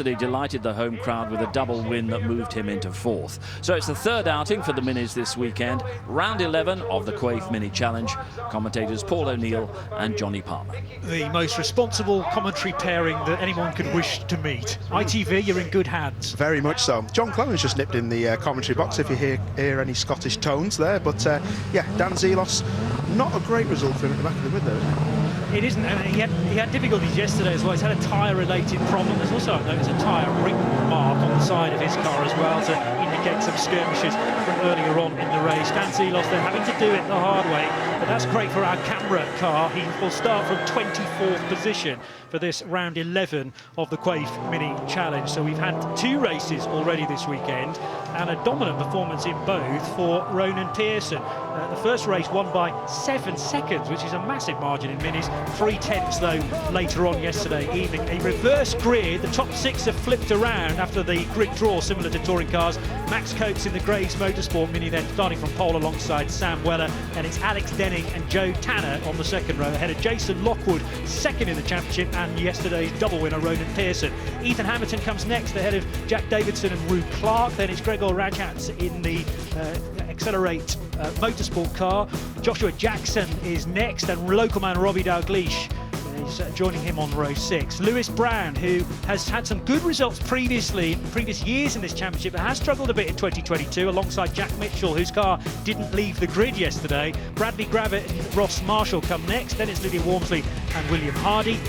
He delighted the home crowd with a double win that moved him into fourth. So it's the third outing for the Minis this weekend, round 11 of the Quaife Mini Challenge. Commentators Paul O'Neill and Johnny Palmer. The most responsible commentary pairing that anyone could wish to meet. ITV, you're in good hands. Very much so. John Clemens just nipped in the commentary box if you hear any Scottish tones there. But yeah, Dan Zelos, not a great result for him at the back of the mid there, is it? It isn't. I mean, he had difficulties yesterday as well. He's had a tyre-related problem. There's also, I've noticed, a tyre ring mark on the side of his car as well to indicate some skirmishes from earlier on in the race. Dan Zelos, they're having to do it the hard way, but that's great for our camera car. He will start from 24th position for this round 11 of the Quaife Mini Challenge. So we've had two races already this weekend and a dominant performance in both for Ronan Pearson. The first race won by 7 seconds, which is a massive margin in minis. 3/10 though later on yesterday evening. A reverse grid. The top 6 have flipped around after the grid draw, similar to touring cars. Max Coates in the Grays Motorsport Mini then starting from pole alongside Sam Weller, and it's Alex Denning and Joe Tanner on the second row ahead of Jason Lockwood, second in the championship, and yesterday's double winner Ronan Pearson. Ethan Hamilton comes next ahead of Jack Davidson and Rue Clark. Then it's Gregor Rajats in the Accelerate Motorsport car. Joshua Jackson is next, and local man Robbie Dalgleish is joining him on row 6. Lewis Brown, who has had some good results previously in previous years in this championship, but has struggled a bit in 2022 alongside Jack Mitchell, whose car didn't leave the grid yesterday. Bradley Gravitt and Ross Marshall come next. Then it's Lydia Walmsley and William Hardy.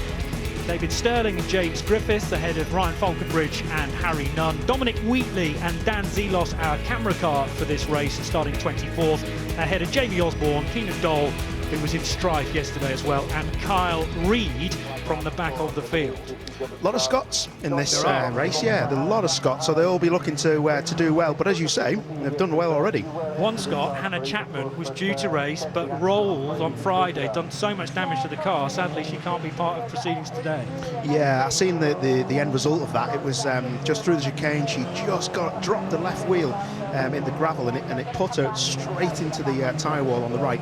David Sterling and James Griffiths ahead of Ryan Falconbridge and Harry Nunn. Dominic Wheatley and Dan Zelos, our camera car for this race, starting 24th ahead of Jamie Osborne, Keenan Dole, who was in strife yesterday as well, and Kyle Reid from the back of the field. A lot of Scots in this race, yeah, there's a lot of Scots, so they'll all be looking to do well. But as you say, they've done well already. One Scot, Hannah Chapman, was due to race but rolled on Friday, done so much damage to the car. Sadly, she can't be part of proceedings today. Yeah, I've seen the end result of that. It was just through the chicane. She just dropped the left wheel in the gravel, and it put her straight into the tyre wall on the right.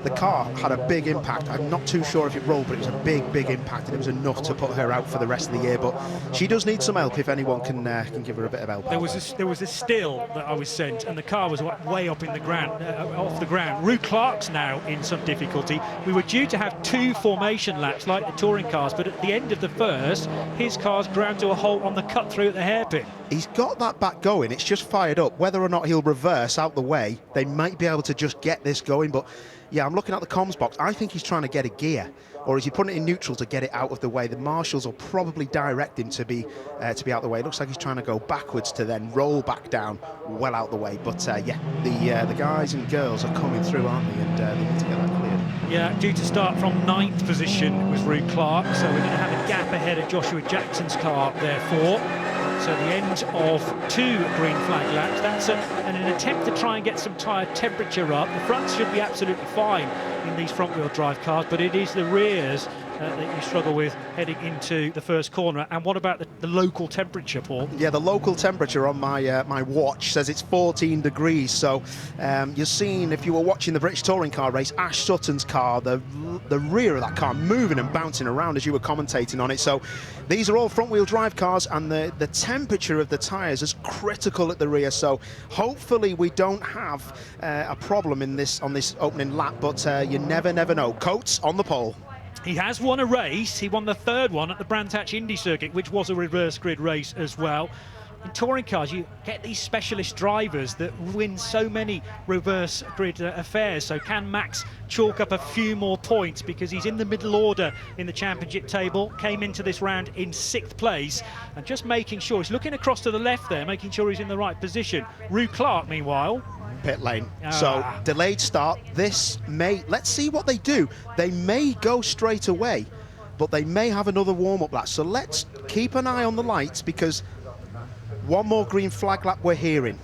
The car had a big impact. I'm not too sure if it rolled, but it was a big impact, and it was enough to put her out for the rest of the year. But she does need some help if anyone can give her a bit of help. There was a still that I was sent, and the car was way up in the ground, off the ground. Rue Clark's now in some difficulty. We were due to have 2 formation laps like the touring cars, but at the end of the first, his car's ground to a halt on the cut through at the hairpin. He's got that back going. It's just fired up. Whether or not he'll reverse out the way, they might be able to just get this going. But yeah, I'm looking at the comms box. I think he's trying to get a gear, or is he putting it in neutral to get it out of the way? The marshals will probably direct him to be out the way. It looks like he's trying to go backwards to then roll back down, well out the way. But yeah, the guys and girls are coming through, aren't they? And they need to get that cleared. Yeah, due to start from 9th position was Rue Clark, so we're going to have a gap ahead of Joshua Jackson's car, therefore. So the end of 2 green flag laps. That's an attempt to try and get some tyre temperature up. The fronts should be absolutely fine in these front-wheel drive cars, but it is the rears that you struggle with heading into the first corner. And what about the local temperature, Paul? Yeah, the local temperature on my my watch says it's 14 degrees. So you're seeing, if you were watching the British touring car race, Ash Sutton's car, the rear of that car moving and bouncing around as you were commentating on it. So these are all front-wheel drive cars, and the temperature of the tyres is critical at the rear. So hopefully we don't have a problem on this opening lap, but you never know. Coates on the pole. He has won a race. He won the 3rd one at the Brands Hatch Indy Circuit, which was a reverse grid race as well. In touring cars, you get these specialist drivers that win so many reverse grid affairs. So can Max chalk up a few more points, because he's in the middle order in the championship table, came into this round in 6th place, and just making sure, he's looking across to the left there, making sure he's in the right position. Rue Clark, meanwhile, pit lane. So delayed start. Let's see what they do. They may go straight away, but they may have another warm-up lap. So let's keep an eye on the lights, because one more green flag lap we're hearing.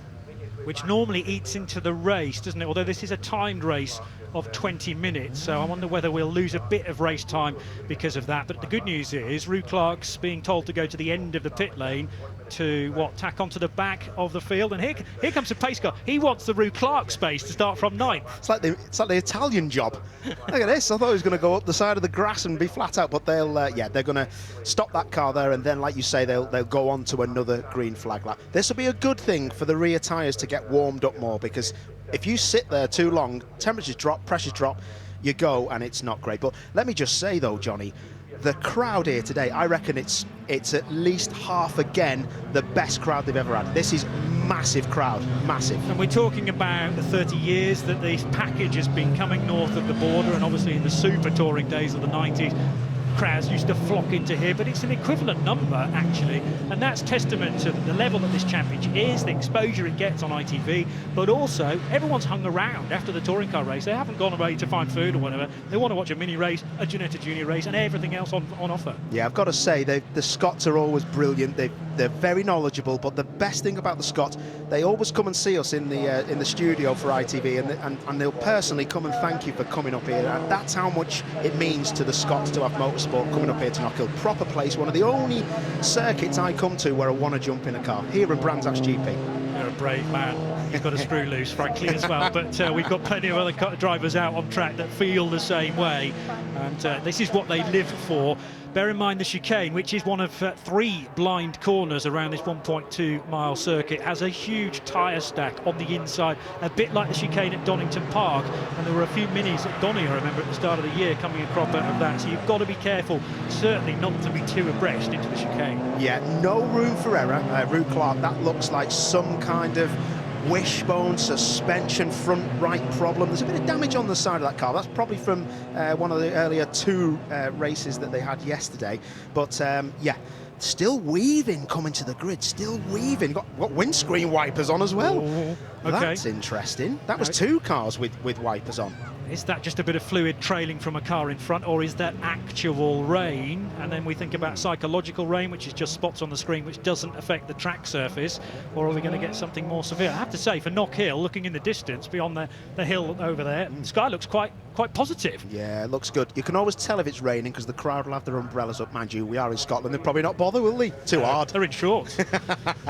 Which normally eats into the race, doesn't it? Although this is a timed race of 20 minutes. So I wonder whether we'll lose a bit of race time because of that. But the good news is Rue Clark's being told to go to the end of the pit lane to tack onto the back of the field, and here comes the pace car. He wants the Rue Clark space to start from 9th. It's like the Italian job. Look at this. I thought he was going to go up the side of the grass and be flat out, but they're going to stop that car there, and then, like you say, they'll go on to another green flag lap. This will be a good thing for the rear tyres to get warmed up more, because if you sit there too long, temperatures drop, pressures drop, you go, and it's not great. But let me just say though, Johnny, the crowd here today, I reckon it's at least half again the best crowd they've ever had. This is massive crowd, massive. And we're talking about the 30 years that this package has been coming north of the border, and obviously in the super touring days of the 90s, crowds used to flock into here, but it's an equivalent number actually, and that's testament to the level that this championship is, the exposure it gets on ITV, but also everyone's hung around after the touring car race. They haven't gone away to find food or whatever. They want to watch a mini race, a Ginetta Junior race, and everything else on offer. Yeah, I've got to say, the Scots are always brilliant. They're very knowledgeable, but the best thing about the Scots, they always come and see us in the studio for ITV, and they'll personally come and thank you for coming up here. And that's how much it means to the Scots to have motorsport coming up here to Knockhill. Proper place, one of the only circuits I come to where I want to jump in a car, here in Brands Hatch GP. You're a brave man. You've got a screw loose, frankly, as well. But we've got plenty of other drivers out on track that feel the same way. And this is what they live for. Bear in mind the chicane, which is one of 3 blind corners around this 1.2-mile circuit, has a huge tyre stack on the inside, a bit like the chicane at Donington Park. And there were a few minis at Donny, I remember, at the start of the year coming across out of that. So you've got to be careful, certainly not to be too abreast into the chicane. Yeah, no room for error. Rue Clark, that looks like some kind of wishbone suspension front right problem. There's a bit of damage on the side of that car. That's probably from one of the earlier 2 races that they had yesterday. But yeah, still weaving coming to the grid, still weaving. Got windscreen wipers on as well. Okay. That's interesting. That was 2 cars with wipers on. Is that just a bit of fluid trailing from a car in front, or is that actual rain? And then we think about psychological rain, which is just spots on the screen which doesn't affect the track surface, or are we going to get something more severe? I have to say, for Knockhill, looking in the distance beyond the hill over there, the sky looks quite positive. Yeah, it looks good. You can always tell if it's raining because the crowd will have their umbrellas up. Mind you, we are in Scotland. They'll probably not bother, will they? Too hard. They're in shorts.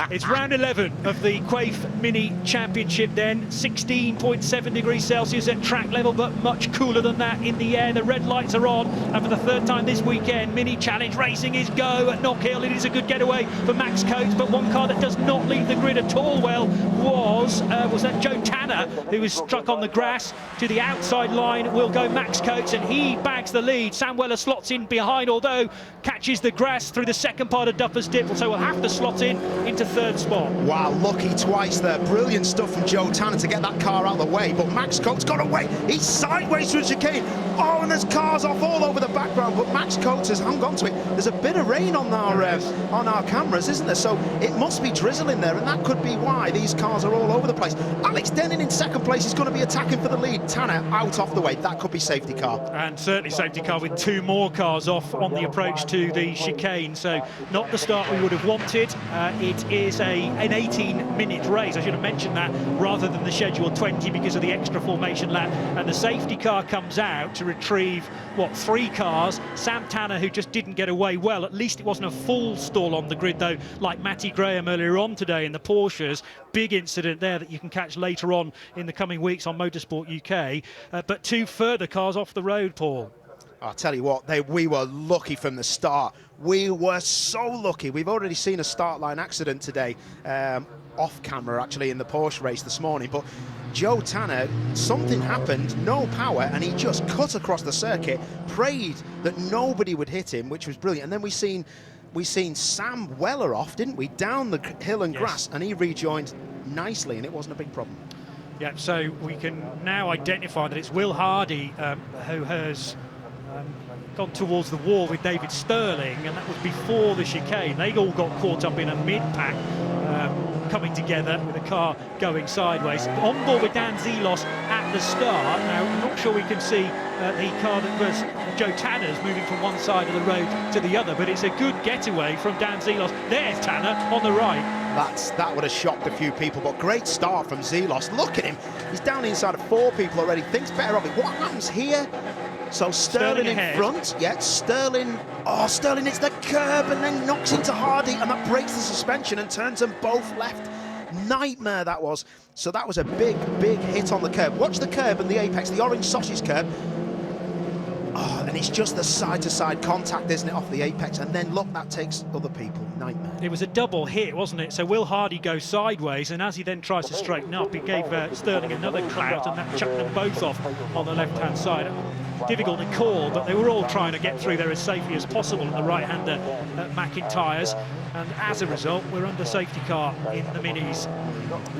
It's round 11 of the Quaife Mini Championship then. 16.7 degrees Celsius at track level, but much cooler than that in the air. The red lights are on, and for the 3rd time this weekend, Mini Challenge racing is go at Knockhill. It is a good getaway for Max Coates, but one car that does not leave the grid at all well was that Joe Tanner, who was struck on the grass. To the outside line will go Max Coates, and he bags the lead. Sam Weller slots in behind, although catches the grass through the second part of Duffer's Dip, so we'll have to slot in into 3rd spot. Wow, lucky twice there. Brilliant stuff from Joe Tanner to get that car out of the way, but Max Coates got away. He's sideways through the chicane. Oh, and there's cars off all over the background, but Max Coates has hung on to it. There's a bit of rain on our cameras, isn't there? So it must be drizzling there, and that could be why these cars are all over the place. Alex Denning in 2nd place is going to be attacking for the lead. Tanner out off the way. That could be safety car. And certainly safety car with 2 more cars off on the approach to the chicane. So not the start we would have wanted. It is an 18-minute race. I should have mentioned that rather than the scheduled 20 because of the extra formation lap. And the safety car comes out to retrieve 3 cars. Sam Tanner, who just didn't get away well. At least it wasn't a full stall on the grid though, like Matty Graham earlier on today in the Porsches. Big incident there that you can catch later on in the coming weeks on Motorsport UK. But 2 further cars off the road, Paul. I'll tell you what, we were lucky from the start. We were so lucky. We've already seen a start line accident today, off camera actually, in the Porsche race this morning. But Joe Tanner, something happened, no power, and he just cut across the circuit, prayed that nobody would hit him, which was brilliant. And then we seen Sam Weller off, didn't we, down the hill and grass, and he rejoined nicely, and it wasn't a big problem. Yeah, so we can now identify that it's Will Hardy who has gone towards the wall with David Sterling, and that was before the chicane. They all got caught up in a mid-pack coming together with the car going sideways. On board with Dan Zelos at the start. Now, I'm not sure we can see the car that was Joe Tanner's moving from one side of the road to the other, but it's a good getaway from Dan Zelos. There's Tanner on the right. that would have shocked a few people, but great start from Zelos. Look at him, he's down inside of 4 people already, thinks better of it. What happens here? So Sterling in ahead. front, yeah, Sterling hits the curb and then knocks into Hardy, and that breaks the suspension and turns them both left. Nightmare that was. So that was a big hit on the curb. Watch the curb and the apex, the orange sausage curb. Oh, and it's just the side-to-side contact, isn't it, off the apex? And then look, that takes other people. Nightmare. It was a double hit, wasn't it? So Will Hardy goes sideways, and as he then tries to straighten up, it gave Sterling another clout, and that chucked them both off on the left-hand side. Difficult to call, but they were all trying to get through there as safely as possible in the right-hander McIntyres, and as a result, we're under safety car in the minis.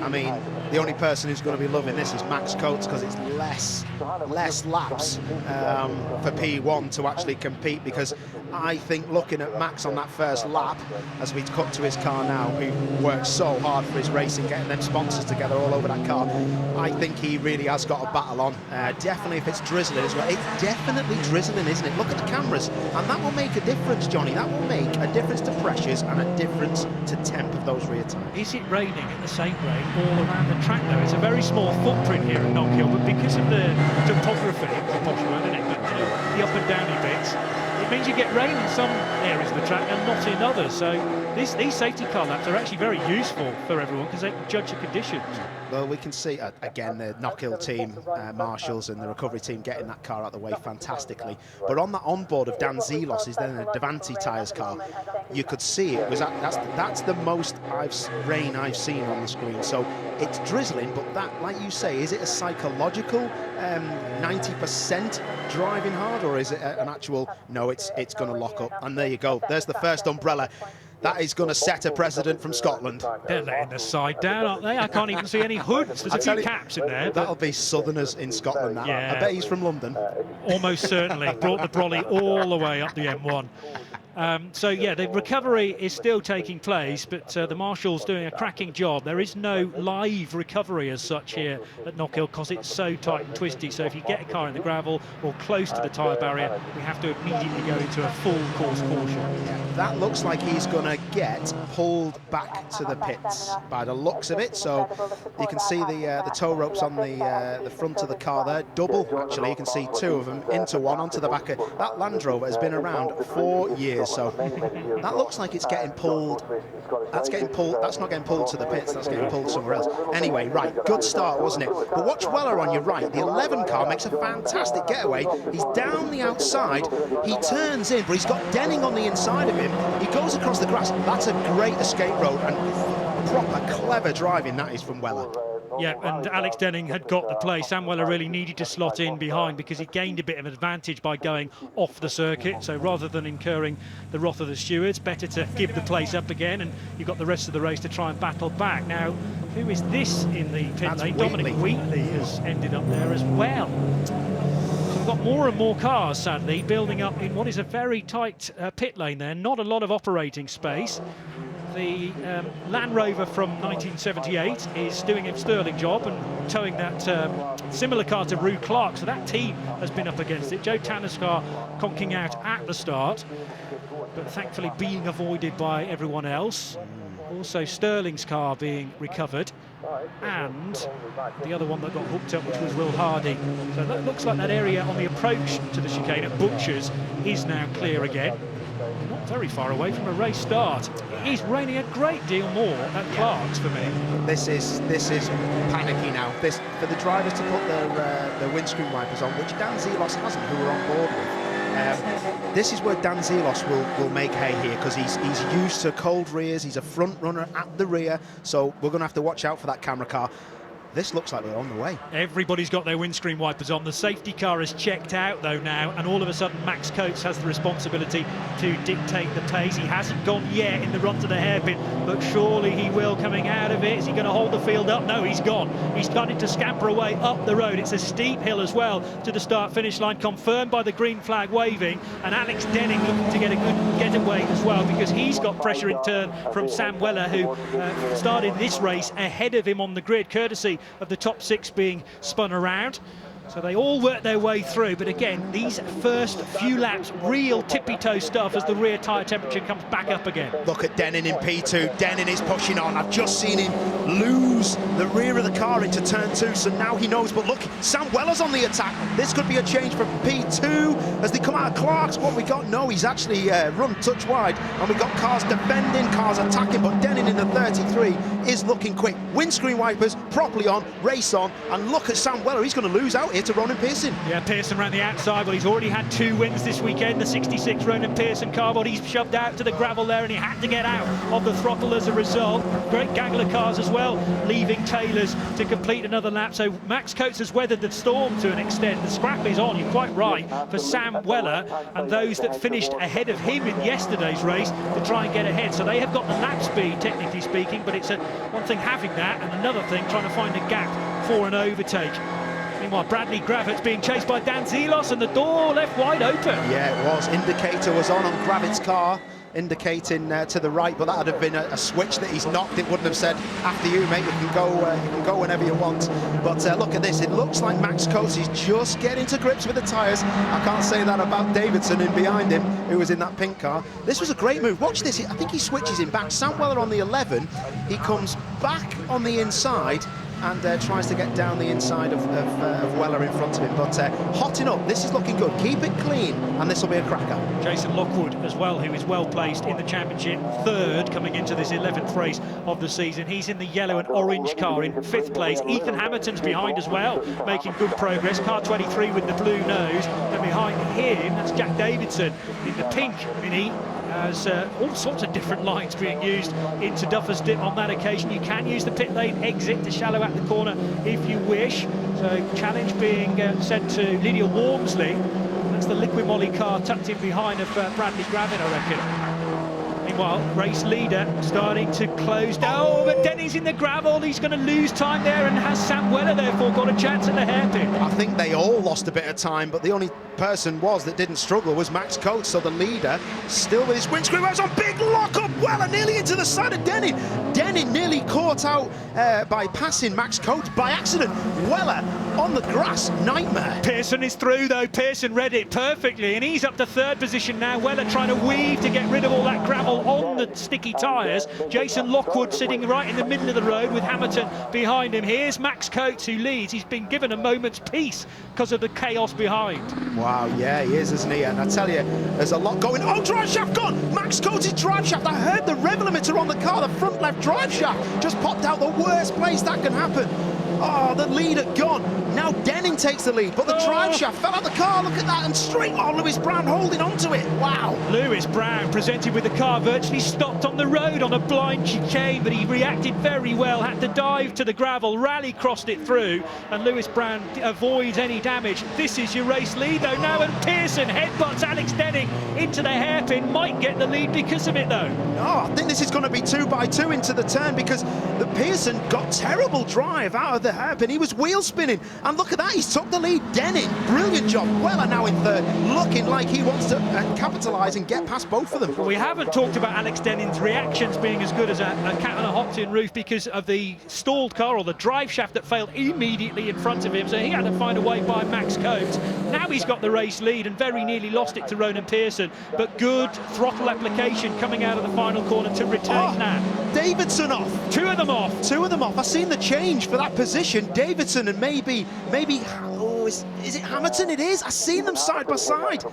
I mean, the only person who's going to be loving this is Max Coates, because it's less laps for P1 to actually compete, because I think looking at Max on that first lap, as we cut to his car now, he worked so hard for his racing, getting them sponsors together all over that car. I think he really has got a battle on. Definitely if it's drizzling as well. It's definitely drizzling, isn't it? Look at the cameras, and that will make a difference, Johnny. That will make a difference to pressures and a difference to temp of those rear tyres. Is it raining at the same rate all around the track though? It's a very small footprint here at Knockhill, but because of the topography, it's a posh road, isn't it? But the up and downy bits, it means you get rain in some areas of the track and not in others. So these safety car laps are actually very useful for everyone because they can judge the conditions. Well, we can see, again, the Knockhill team, Marshals and the recovery team getting that car out of the way fantastically. But on that onboard of Dan Zelos is then a Davanti tyres car. You could see it was that's the most rain I've seen on the screen. So it's drizzling, but that, like you say, is it a psychological 90% driving hard, or is it an actual, no, it's going to lock up? And there you go. There's the first umbrella. That is going to set a precedent from Scotland. They're letting the side down, aren't they? I can't even see any hoods. There's a few caps in there. That'll be Southerners in Scotland, that. Yeah. I bet he's from London. Almost certainly. Brought the brolly all the way up the M1. So, yeah, the recovery is still taking place, but the Marshals doing a cracking job. There is no live recovery as such here at Knockhill because it's so tight and twisty. So if you get a car in the gravel or close to the tyre barrier, we have to immediately go into a full course caution. Yeah, that looks like he's going to get pulled back to the pits by the looks of it. So you can see the tow ropes on the front of the car there. Double, actually. You can see 2 of them into one onto the back. That Land Rover has been around 4 years. So that looks like it's getting pulled. That's not getting pulled to the pits, that's getting pulled somewhere else. Anyway, right, good start, wasn't it? But watch Weller on your right. The 11 car makes a fantastic getaway. He's down the outside. He turns in, but he's got Denning on the inside of him. He goes across the grass. That's a great escape road, and proper clever driving that is from Weller. Yeah, and Alex Denning had got the play. Sam Weller really needed to slot in behind because he gained a bit of an advantage by going off the circuit. So rather than incurring the wrath of the stewards, better to give the place up again, and you've got the rest of the race to try and battle back. Now, who is this in the pit lane? Dominic Wheatley has ended up there as well. So we've got more and more cars, sadly, building up in what is a very tight pit lane there. Not a lot of operating space. The Land Rover from 1978 is doing a sterling job and towing that similar car to Rue Clark, so that team has been up against it. Joe Tanner's car conking out at the start, but thankfully being avoided by everyone else. Also Sterling's car being recovered, and the other one that got hooked up, which was Will Hardy. So that looks like that area on the approach to the chicane at Butchers is now clear again. Not very far away from a race start. It is raining a great deal more at Clark's for me. This is panicky now. For the drivers to put their windscreen wipers on, which Dan Zelos hasn't, who we're on board with. This is where Dan Zelos will make hay here, because he's used to cold rears. He's a front runner at the rear, so we're going to have to watch out for that camera car. This looks like we're on the way. Everybody's got their windscreen wipers on. The safety car is checked out, though, now, and all of a sudden Max Coates has the responsibility to dictate the pace. He hasn't gone yet in the run to the hairpin, but surely he will coming out of it. Is he going to hold the field up? No, he's gone. He's starting to scamper away up the road. It's a steep hill as well to the start-finish line, confirmed by the green flag waving, and Alex Denning looking to get a good getaway as well, because he's got pressure in turn from Sam Weller, who started this race ahead of him on the grid, courtesy of the top 6 being spun around. So they all work their way through, but again, these first few laps, real tippy-toe stuff as the rear tyre temperature comes back up again. Look at Dennin in P2. Dennin is pushing on. I've just seen him lose the rear of the car into turn 2, so now he knows. But look, Sam Weller's on the attack. This could be a change from P2 as they come out of Clark's. What we got? No, he's actually run touch wide, and we got cars defending, cars attacking, but Dennin in the 33 is looking quick. Windscreen wipers properly on, race on, and look at Sam Weller. He's going to lose out here to Ronan Pearson. Yeah, Pearson around the outside. Well, he's already had 2 wins this weekend. The 66 Ronan Pearson car, but he's shoved out to the gravel there, and he had to get out of the throttle as a result. Great gaggle of cars as well, leaving Taylor's to complete another lap. So Max Coates has weathered the storm to an extent. The scrap is on, you're quite right, for Sam Weller and those that finished ahead of him in yesterday's race to try and get ahead. So they have got the lap speed, technically speaking, but it's one thing having that and another thing trying to find a gap for an overtake. Meanwhile, Bradley Gravett's being chased by Dan Zelos and the door left wide open. Yeah, it was. Indicator was on Gravett's car, indicating to the right, but that would have been a switch that he's knocked. It wouldn't have said, after you, mate, you can go whenever you want. But look at this. It looks like Max Coates is just getting to grips with the tyres. I can't say that about Davidson in behind him, who was in that pink car. This was a great move. Watch this. I think he switches him back. Sam Weller on the 11. He comes back on the inside and tries to get down the inside of Weller in front of him. But hotting up, this is looking good. Keep it clean, and this will be a cracker. Jason Lockwood as well, who is well placed in the championship, 3rd coming into this 11th race of the season. He's in the yellow and orange car in 5th place. Ethan Hamilton's behind as well, making good progress. Car 23 with the blue nose, and behind him, that's Jack Davidson in the pink Mini. As all sorts of different lines being used into Duffers Dip on that occasion. You can use the pit lane exit to shallow out the corner if you wish. So challenge being sent to Lydia Walmsley. That's the Liquid Molly car tucked in behind of Bradley Gravett, I reckon. Meanwhile, race leader starting to close down. Oh, but Denny's in the gravel. He's going to lose time there, and has Sam Weller therefore got a chance at the hairpin? I think they all lost a bit of time, but the only person that didn't struggle was Max Coates. So the leader still with his windscreen wipers on. Big lock up. Weller nearly into the side of Denny. Denny nearly caught out by passing Max Coates by accident. Weller on the grass, nightmare. Pearson is through though. Pearson read it perfectly, and he's up to 3rd position now. Weller trying to weave to get rid of all that gravel on the sticky tyres. Jason Lockwood sitting right in the middle of the road with Hamilton behind him. Here's Max Coates who leads. He's been given a moment's peace because of the chaos behind. Wow, yeah, he is, isn't he? And I tell you, there's a lot going. Oh, drive shaft gone! Max Coates' drive shaft. I heard the rev limiter on the car. The front left drive shaft just popped out. The worst place that can happen. Oh, the leader gone. Now Denning takes the lead, but the drive shaft fell out the car. Look at that, and straight on Lewis Brown holding on to it. Wow. Lewis Brown presented with the car virtually stopped on the road on a blind chicane, but he reacted very well, had to dive to the gravel, rally crossed it through, and Lewis Brown avoids any damage. This is your race lead though now, and Pearson headbutts Alex Denning into the hairpin, might get the lead because of it though. No, I think this is going to be 2 by 2 into the turn, because the Pearson got terrible drive out of the hairpin. He was wheel spinning, and look at that, he's took the lead. Denning, brilliant job. Weller now in 3rd, looking like he wants to capitalise and get past both of them. Well, we haven't talked about Alex Denning's reactions being as good as a cat on a hot tin roof because of the stalled car, or the drive shaft that failed immediately in front of him, so he had to find a way by Max Coates. Now he's got the race lead and very nearly lost it to Ronan Pearson, but good throttle application coming out of the final corner to retain that. Davidson off. 2 of them off. 2 of them off. I've seen the change for that position. Davidson and maybe oh, is it Hamilton? It is. I've seen them side by side.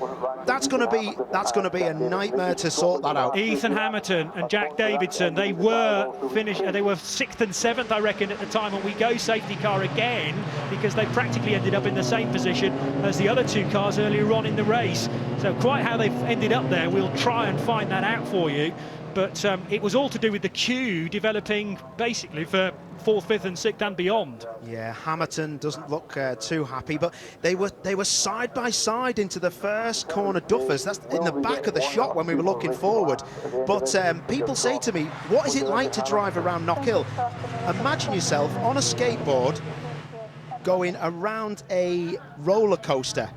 That's going to be a nightmare to sort that out. Ethan Hamilton and Jack Davidson, they were 6th and 7th, I reckon, at the time, and we go safety car again because they practically ended up in the same position as the other 2 cars earlier on in the race. So quite how they've ended up there, we'll try and find that out for you. But it was all to do with the queue developing basically for 4th, 5th and 6th and beyond. Yeah, Hamilton doesn't look too happy, but they were side by side into the first corner Duffers. That's in the back of the shot when we were looking forward. But people say to me, what is it like to drive around Knockhill? Imagine yourself on a skateboard going around a roller coaster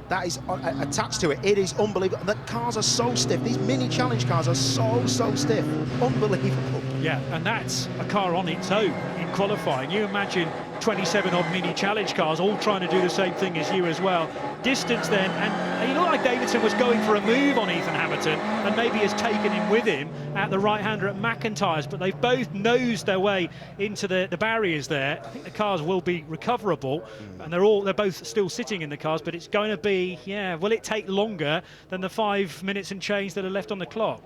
that is attached to it. It is unbelievable. The cars are so stiff. These mini challenge cars are so stiff. Unbelievable. Yeah, and that's a car on its own in qualifying. You imagine 27 odd mini challenge cars all trying to do the same thing as you as well. Distance then, and you look like Davidson was going for a move on Ethan Hamilton and maybe has taken him with him at the right-hander at McIntyre's, but they've both nosed their way into the barriers there. I think the cars will be recoverable, and they're both still sitting in the cars, but it's going to be, will it take longer than the 5 minutes and change that are left on the clock?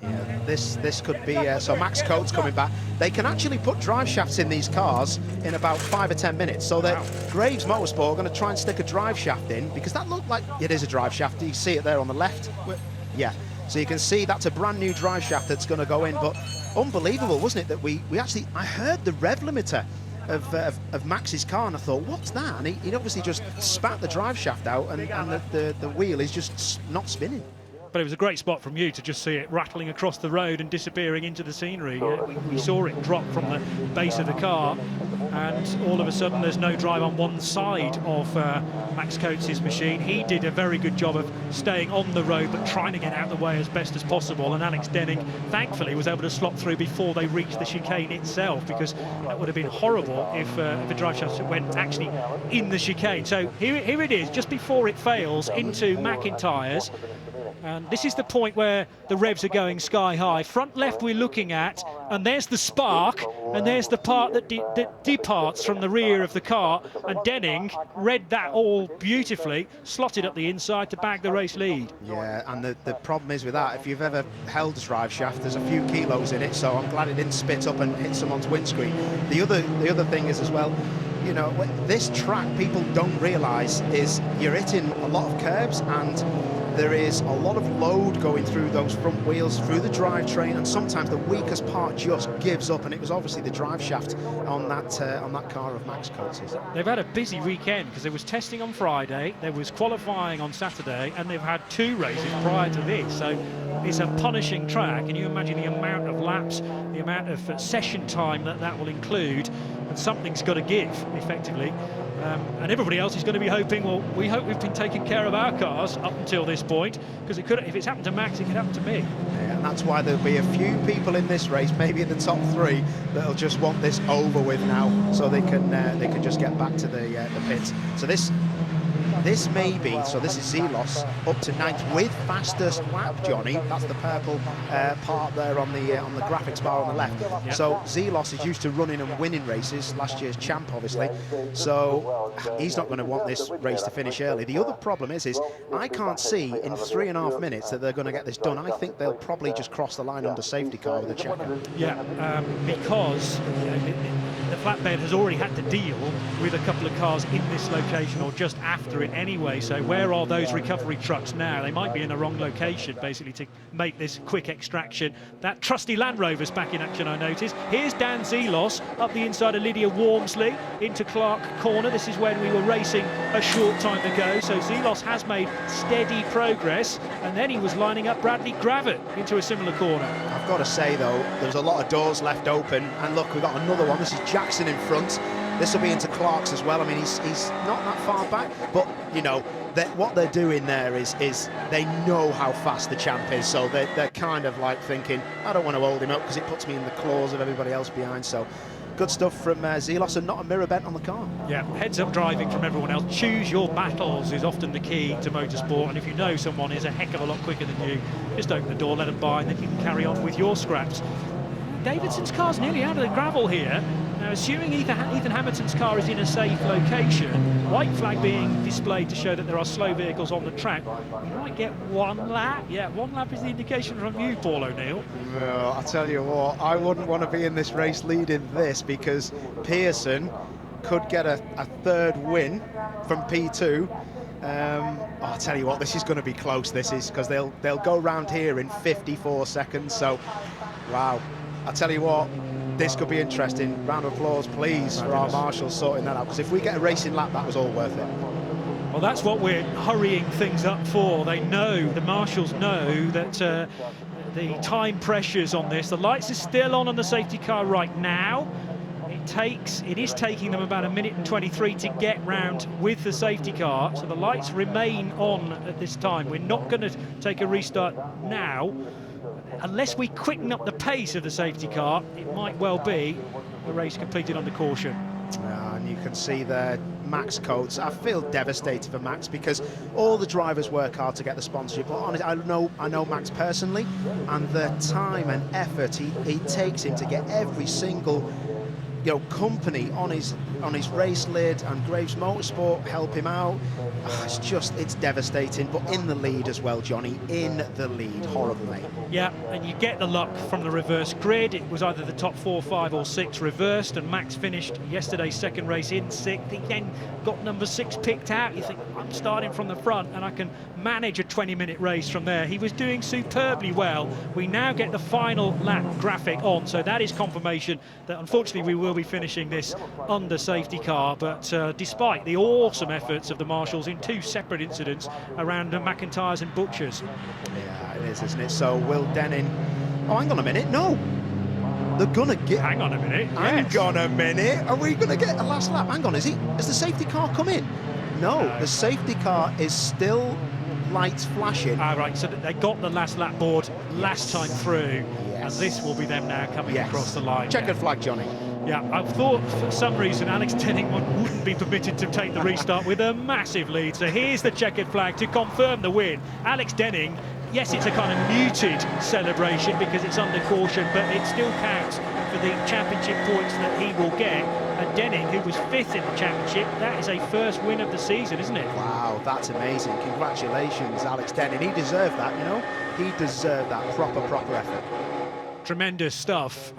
Yeah, this could be, so Max Coates coming back. They can actually put drive shafts in these cars in about 5 or 10 minutes. So that Graves Motorsport are going to try and stick a drive shaft in, because that looked like it is a drive shaft. You see it there on the left. Yeah, so you can see that's a brand new drive shaft that's going to go in. But unbelievable, wasn't it, that we actually, I heard the rev limiter of Max's car, and I thought, what's that? And he obviously just spat the drive shaft out, and the wheel is just not spinning. But it was a great spot from you to just see it rattling across the road and disappearing into the scenery. We saw it drop from the base of the car, and all of a sudden there's no drive on one side of Max Coates' machine. He did a very good job of staying on the road but trying to get out of the way as best as possible, and Alex Denning thankfully was able to slot through before they reached the chicane itself, because that would have been horrible if the drive shaft went actually in the chicane. So here it is, just before it fails into McIntyre's. And this is the point where the revs are going sky high. Front left we're looking at, and there's the spark, and there's the part that departs from the rear of the car, and Denning read that all beautifully, slotted up the inside to bag the race lead. Yeah, and the problem is with that, if you've ever held a drive shaft, there's a few kilos in it, so I'm glad it didn't spit up and hit someone's windscreen. The other thing is as well, you know, this track, people don't realise, is you're hitting a lot of curbs, and there is a lot of load going through those front wheels, through the drivetrain, and sometimes the weakest part just gives up, and it was obviously the drive shaft on that car of Max Coates'. They've had a busy weekend because there was testing on Friday, there was qualifying on Saturday, and they've had 2 races prior to this. So it's a punishing track. Can you imagine the amount of laps, the amount of session time that will include? And something's got to give, effectively. And everybody else is going to be hoping, well, we hope we've been taking care of our cars up until this point, because it could, if it's happened to Max, it could happen to me. Yeah, and that's why there'll be a few people in this race, maybe in the top 3, that'll just want this over with now, so they can just get back to the pits. So this may be, so this is Zelos up to 9th with fastest lap, Johnny. That's the purple part there on the graphics bar on the left. Yep. So Zelos is used to running and winning races, last year's champ obviously, so he's not going to want this race to finish early. The other problem is I can't see in 3.5 minutes that they're going to get this done. I think they'll probably just cross the line under safety car with a checker. Yeah, because the flatbed has already had to deal with a couple of cars in this location or just after it anyway, so where are those recovery trucks now? They might be in the wrong location basically to make this quick extraction. That trusty Land Rover's back in action, I noticed. Here's Dan Zelos up the inside of Lydia Walmsley into Clark Corner. This is when we were racing a short time ago, so Zelos has made steady progress, and then he was lining up Bradley Gravett into a similar corner. I've got to say though, there's a lot of doors left open, and look, we've got another one. This is Jackson in front. This will be into Clark's as well. I mean, he's not that far back, but you know what they're doing there is they know how fast the champ is, so they're kind of like thinking, I don't want to hold him up because it puts me in the claws of everybody else behind. So good stuff from Zelos, and not a mirror bent on the car. Yeah, heads up driving from everyone else. Choose your battles is often the key to motorsport, and if you know someone is a heck of a lot quicker than you, just open the door, let them by, and then you can carry on with your scraps. Davidson's car's nearly out of the gravel here. Now, assuming Ethan Hamilton's car is in a safe location, white flag being displayed to show that there are slow vehicles on the track, we might get 1 lap. Yeah, 1 lap is the indication from you, Paul O'Neill. Well, I tell you what, I wouldn't want to be in this race leading this, because Pearson could get a 3rd win from P2. I'll tell you what, this is going to be close, this is, because they'll go round here in 54 seconds, so wow. I'll tell you what, this could be interesting. Round of applause, please, for our marshals sorting that out, because if we get a racing lap, that was all worth it. Well, that's what we're hurrying things up for. They know, the marshals know that the time pressures on this. The lights are still on the safety car right now. It is taking them about 1 minute and 23 to get round with the safety car, so the lights remain on at this time. We're not going to take a restart now. Unless we quicken up the pace of the safety car, it might well be the race completed under caution. and you can see there Max coats. I feel devastated for Max because all the drivers work hard to get the sponsorship, but honestly, I know Max personally, and the time and effort he takes him to get every single company on his race lid, and Graves Motorsport help him out. It's devastating, but in the lead as well, Johnny, in the lead, horrible, mate. Yeah, and you get the luck from the reverse grid. It was either the top 4, 5 or 6 reversed, and Max finished yesterday's second race in 6th. He then got number 6 picked out. You think, I'm starting from the front and I can manage a 20-minute race from there. He was doing superbly well. We now get the final lap graphic on, so that is confirmation that unfortunately we will be finishing this under safety car, but despite the awesome efforts of the marshals in 2 separate incidents around McIntyre's and Butcher's. Yeah, it is, isn't it? So Will Denning, oh, hang on a minute, no, they're gonna get, hang on a minute, hang on a minute, are we gonna get a last lap? Hang on, has the safety car come in? No, the safety car is still lights flashing. Right, so they got the last lap board last time through, yes. And this will be them now coming across the line. Checkered flag, Johnny. Yeah, I thought for some reason Alex Denning wouldn't be permitted to take the restart with a massive lead. So here's the checkered flag to confirm the win. Alex Denning, yes, it's a kind of muted celebration because it's under caution, but it still counts for the championship points that he will get. And Denning, who was 5th in the championship, that is a first win of the season, isn't it? Wow, that's amazing. Congratulations, Alex Denning. He deserved that, you know. He deserved that proper effort. Tremendous stuff.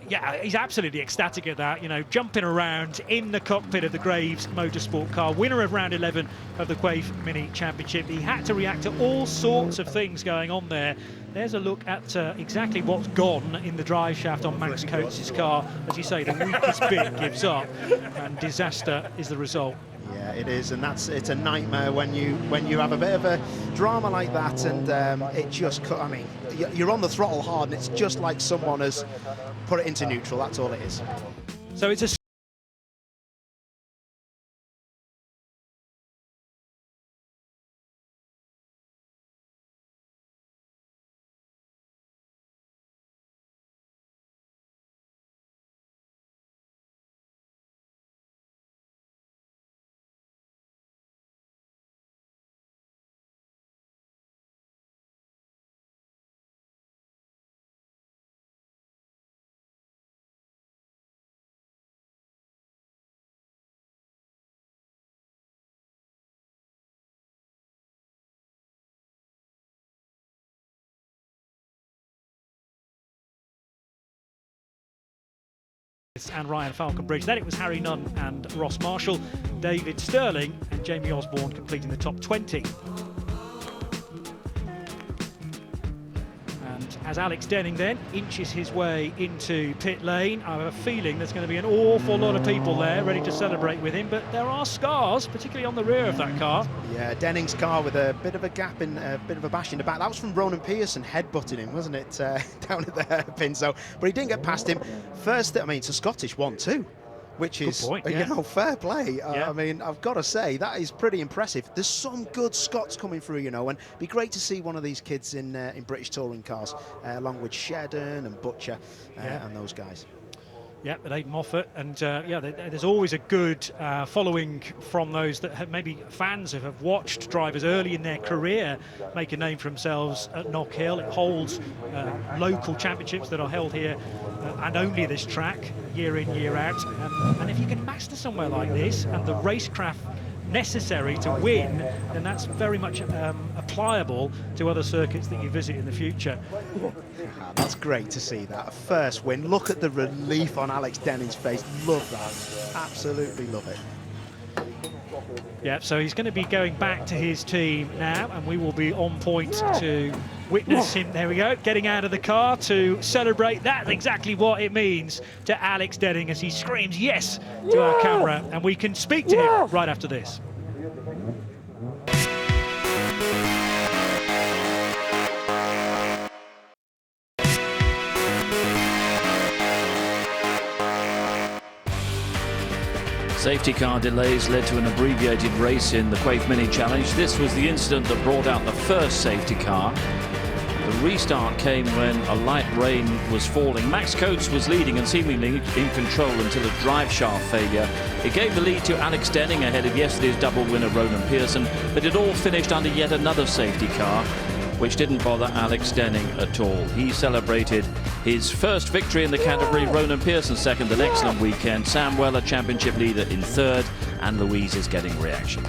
Yeah, he's absolutely ecstatic at that, jumping around in the cockpit of the Graves Motorsport car, winner of round 11 of the Quaife Mini Championship. He had to react to all sorts of things going on there. There's a look at exactly what's gone in the drive shaft on Max Coates' car. As you say, the weakest bit gives up, and disaster is the result. Yeah, it is, and it's a nightmare when you have a bit of a drama like that, and it just, I mean, you're on the throttle hard, and it's just like someone has put it into neutral. That's all it is. So it's a and Ryan Falconbridge. Then it was Harry Nunn and Ross Marshall, David Sterling and Jamie Osborne completing the top 20. And as Alex Denning then inches his way into pit lane, I have a feeling there's going to be an awful lot of people there ready to celebrate with him, but there are scars, particularly on the rear of that car. Yeah, Denning's car with a bit of a gap in, a bit of a bash in the back. That was from Ronan Pearson headbutting him, wasn't it, down at the hairpin? So, but he didn't get past him. First, I mean, it's a Scottish 1-2. Which is, good point, yeah. Fair play. Yeah. I mean, I've got to say, that is pretty impressive. There's some good Scots coming through, and it'd be great to see one of these kids in British touring cars, along with Shedden and Butcher and those guys. Yeah, but Aidan Moffat, and there's always a good following from those that have maybe fans who have watched drivers early in their career make a name for themselves at Knockhill. It holds local championships that are held here and only this track, year in, year out. And if you can master somewhere like this and the racecraft necessary to win, then that's very much applicable to other circuits that you visit in the future. That's great to see that. First win. Look at the relief on Alex Denning's face. Love that. Absolutely love it. Yeah, so he's going to be going back to his team now, and we will be on point to witness him, there we go, getting out of the car to celebrate. That's exactly what it means to Alex Denning as he screams yes to our camera, and we can speak to him right after this. Safety car delays led to an abbreviated race in the Quaife Mini Challenge. This was the incident that brought out the first safety car. The restart came when a light rain was falling. Max Coates was leading and seemingly in control until a drive shaft failure. It gave the lead to Alex Denning ahead of yesterday's double winner Ronan Pearson, but it all finished under yet another safety car, which didn't bother Alex Denning at all. He celebrated his first victory in the category. Ronan Pearson second, an excellent weekend. Sam Weller championship leader in third, and Louise is getting reaction.